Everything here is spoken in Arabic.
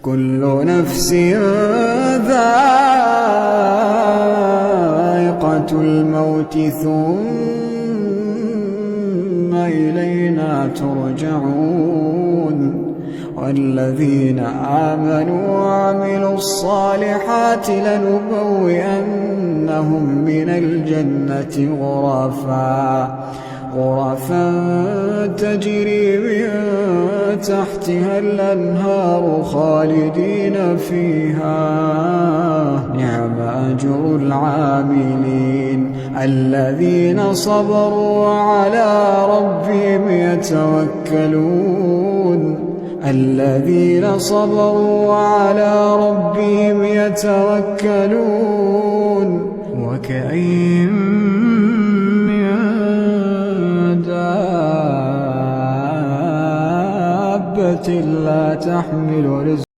كل نفس ذائقة الموت ثم إلينا ترجعون والذين آمنوا وعملوا الصالحات لنبوئنهم من الجنة غرفا تجري من تحتها الأنهار خالدين فيها نعم أجر العاملين الذين صبروا وعلى ربهم يتوكلون وكأين من دابة لا تحمل رزقها